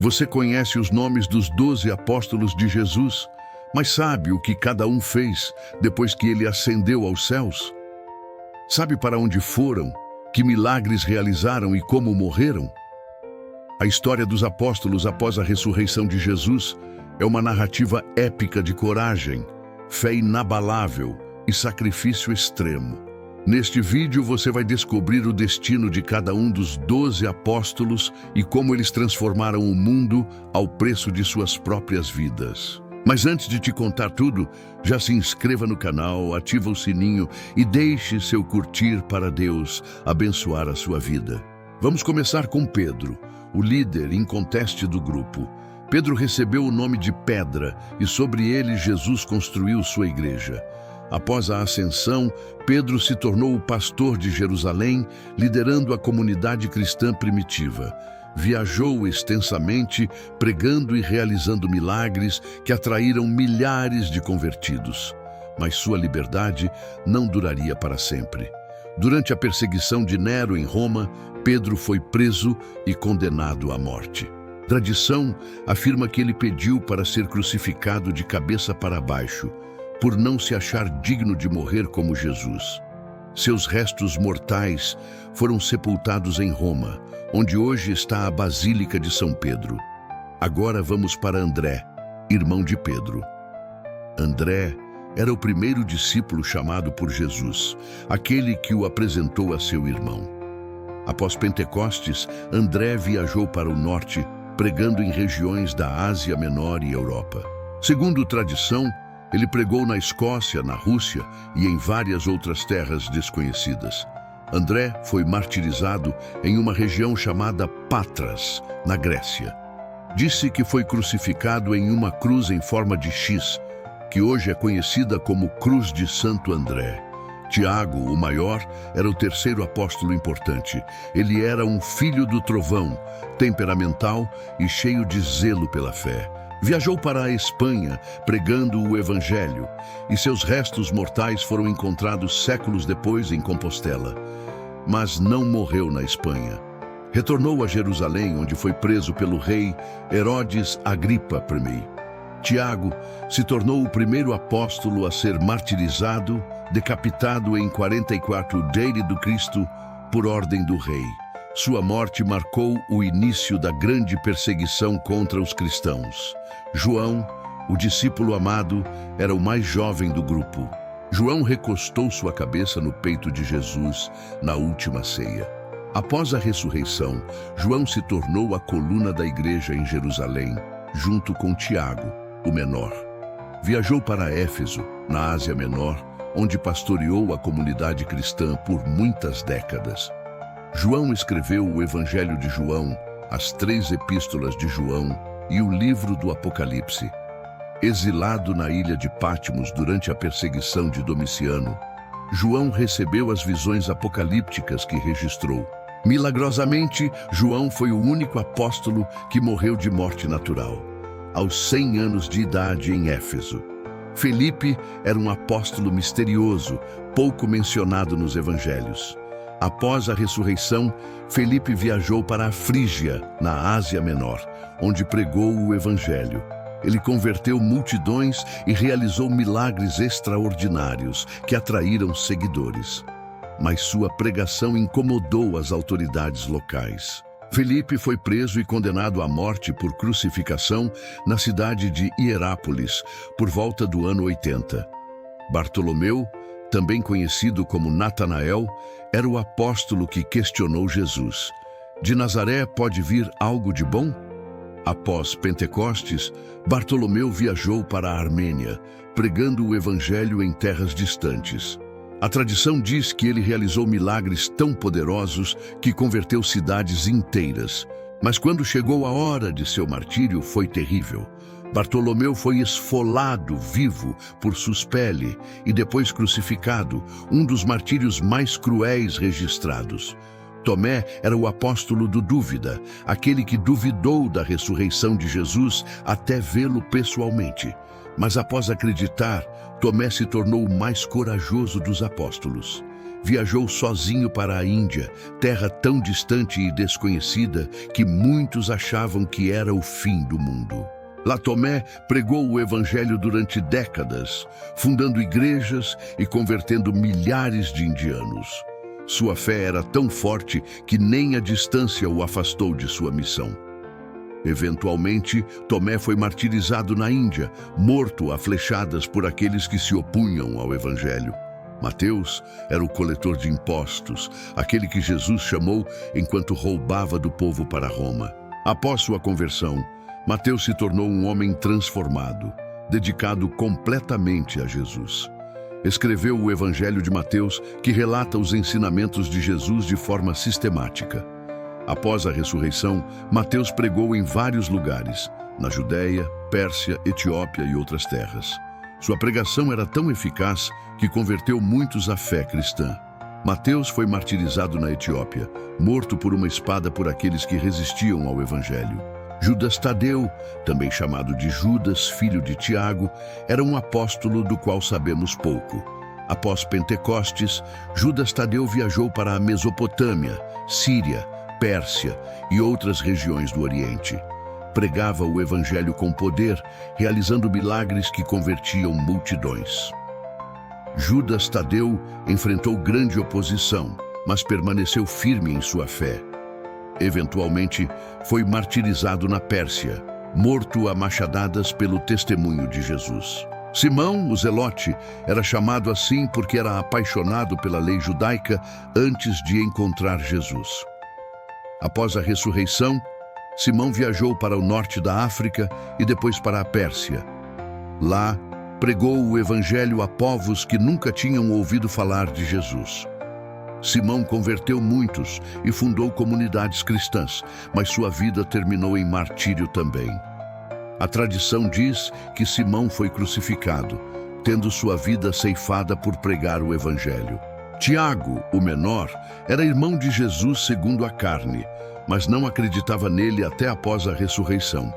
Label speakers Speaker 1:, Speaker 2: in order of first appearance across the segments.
Speaker 1: Você conhece os nomes dos 12 apóstolos de Jesus, mas sabe o que cada um fez depois que ele ascendeu aos céus? Sabe para onde foram, que milagres realizaram e como morreram? A história dos apóstolos após a ressurreição de Jesus é uma narrativa épica de coragem, fé inabalável e sacrifício extremo. Neste vídeo você vai descobrir o destino de cada um dos 12 apóstolos e como eles transformaram o mundo ao preço de suas próprias vidas. Mas antes de te contar tudo, já se inscreva no canal, ativa o sininho e deixe seu curtir para Deus abençoar a sua vida. Vamos começar com Pedro, o líder inconteste do grupo. Pedro recebeu o nome de Pedra e sobre ele Jesus construiu sua igreja. Após a ascensão, Pedro se tornou o pastor de Jerusalém, liderando a comunidade cristã primitiva. Viajou extensamente, pregando e realizando milagres que atraíram milhares de convertidos. Mas sua liberdade não duraria para sempre. Durante a perseguição de Nero em Roma, Pedro foi preso e condenado à morte. Tradição afirma que ele pediu para ser crucificado de cabeça para baixo, por não se achar digno de morrer como Jesus. Seus restos mortais foram sepultados em Roma, onde hoje está a Basílica de São Pedro. Agora vamos para André, irmão de Pedro. André era o primeiro discípulo chamado por Jesus, aquele que o apresentou a seu irmão. Após Pentecostes, André viajou para o norte, pregando em regiões da Ásia Menor e Europa. Segundo tradição, ele pregou na Escócia, na Rússia e em várias outras terras desconhecidas. André foi martirizado em uma região chamada Patras, na Grécia. Disse que foi crucificado em uma cruz em forma de X, que hoje é conhecida como Cruz de Santo André. Tiago, o maior, era o terceiro apóstolo importante. Ele era um filho do trovão, temperamental e cheio de zelo pela fé. Viajou para a Espanha, pregando o Evangelho, e seus restos mortais foram encontrados séculos depois em Compostela. Mas não morreu na Espanha. Retornou a Jerusalém, onde foi preso pelo rei Herodes Agripa I. Tiago se tornou o primeiro apóstolo a ser martirizado, decapitado em 44 d.C. por ordem do rei. Sua morte marcou o início da grande perseguição contra os cristãos. João, o discípulo amado, era o mais jovem do grupo. João recostou sua cabeça no peito de Jesus na última ceia. Após a ressurreição, João se tornou a coluna da igreja em Jerusalém, junto com Tiago, o menor. Viajou para Éfeso, na Ásia Menor, onde pastoreou a comunidade cristã por muitas décadas. João escreveu o Evangelho de João, as 3 epístolas de João e o livro do Apocalipse. Exilado na ilha de Patmos durante a perseguição de Domiciano, João recebeu as visões apocalípticas que registrou. Milagrosamente, João foi o único apóstolo que morreu de morte natural, aos 100 anos de idade em Éfeso. Felipe era um apóstolo misterioso, pouco mencionado nos evangelhos. Após a ressurreição, Felipe viajou para a Frígia, na Ásia Menor, onde pregou o Evangelho. Ele converteu multidões e realizou milagres extraordinários que atraíram seguidores. Mas sua pregação incomodou as autoridades locais. Felipe foi preso e condenado à morte por crucificação na cidade de Hierápolis, por volta do ano 80. Bartolomeu, também conhecido como Natanael, era o apóstolo que questionou Jesus. De Nazaré pode vir algo de bom? Após Pentecostes, Bartolomeu viajou para a Armênia, pregando o Evangelho em terras distantes. A tradição diz que ele realizou milagres tão poderosos que converteu cidades inteiras. Mas quando chegou a hora de seu martírio, foi terrível. Bartolomeu foi esfolado vivo por Suspele e depois crucificado, um dos martírios mais cruéis registrados. Tomé era o apóstolo do dúvida, aquele que duvidou da ressurreição de Jesus até vê-lo pessoalmente. Mas após acreditar, Tomé se tornou o mais corajoso dos apóstolos. viajou sozinho para a Índia, terra tão distante e desconhecida que muitos achavam que era o fim do mundo. Lá Tomé pregou o evangelho durante décadas, fundando igrejas e convertendo milhares de indianos. Sua fé era tão forte que nem a distância o afastou de sua missão. Eventualmente, Tomé foi martirizado na Índia, morto a flechadas por aqueles que se opunham ao evangelho. Mateus era o coletor de impostos, aquele que Jesus chamou enquanto roubava do povo para Roma. Após sua conversão, Mateus se tornou um homem transformado, dedicado completamente a Jesus. Escreveu o Evangelho de Mateus, que relata os ensinamentos de Jesus de forma sistemática. Após a ressurreição, Mateus pregou em vários lugares, na Judéia, Pérsia, Etiópia e outras terras. Sua pregação era tão eficaz que converteu muitos à fé cristã. Mateus foi martirizado na Etiópia, morto por uma espada por aqueles que resistiam ao Evangelho. Judas Tadeu, também chamado de Judas, filho de Tiago, era um apóstolo do qual sabemos pouco. Após Pentecostes, Judas Tadeu viajou para a Mesopotâmia, Síria, Pérsia e outras regiões do Oriente. Pregava o Evangelho com poder, realizando milagres que convertiam multidões. Judas Tadeu enfrentou grande oposição, mas permaneceu firme em sua fé. Eventualmente, foi martirizado na Pérsia, morto a machadadas pelo testemunho de Jesus. Simão, o Zelote, era chamado assim porque era apaixonado pela lei judaica antes de encontrar Jesus. Após a ressurreição, Simão viajou para o norte da África e depois para a Pérsia. Lá, pregou o Evangelho a povos que nunca tinham ouvido falar de Jesus. Simão converteu muitos e fundou comunidades cristãs, mas sua vida terminou em martírio também. A tradição diz que Simão foi crucificado, tendo sua vida ceifada por pregar o Evangelho. Tiago, o menor, era irmão de Jesus segundo a carne, mas não acreditava nele até após a ressurreição.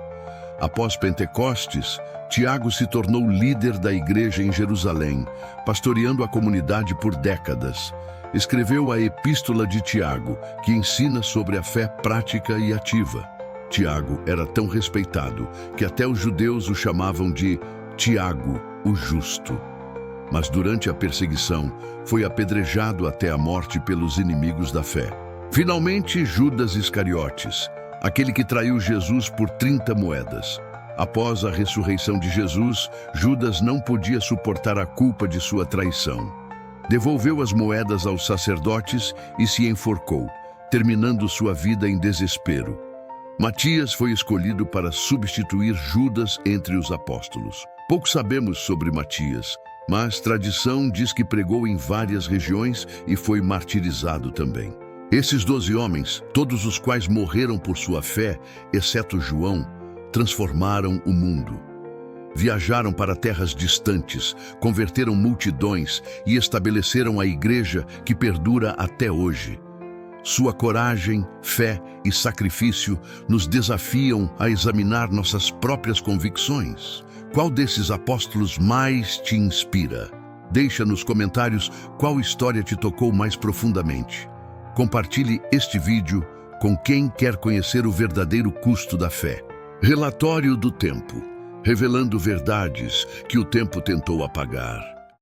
Speaker 1: Após Pentecostes, Tiago se tornou líder da igreja em Jerusalém, pastoreando a comunidade por décadas. Escreveu a Epístola de Tiago, que ensina sobre a fé prática e ativa. Tiago era tão respeitado que até os judeus o chamavam de Tiago, o Justo. Mas durante a perseguição, foi apedrejado até a morte pelos inimigos da fé. Finalmente, Judas Iscariotes, aquele que traiu Jesus por 30 moedas. Após a ressurreição de Jesus, Judas não podia suportar a culpa de sua traição. Devolveu as moedas aos sacerdotes e se enforcou, terminando sua vida em desespero. Matias foi escolhido para substituir Judas entre os apóstolos. Pouco sabemos sobre Matias, mas tradição diz que pregou em várias regiões e foi martirizado também. Esses 12 homens, todos os quais morreram por sua fé, exceto João, transformaram o mundo. Viajaram para terras distantes, converteram multidões e estabeleceram a igreja que perdura até hoje. Sua coragem, fé e sacrifício nos desafiam a examinar nossas próprias convicções. Qual desses apóstolos mais te inspira? Deixa nos comentários qual história te tocou mais profundamente. Compartilhe este vídeo com quem quer conhecer o verdadeiro custo da fé. Relatório do tempo, revelando verdades que o tempo tentou apagar.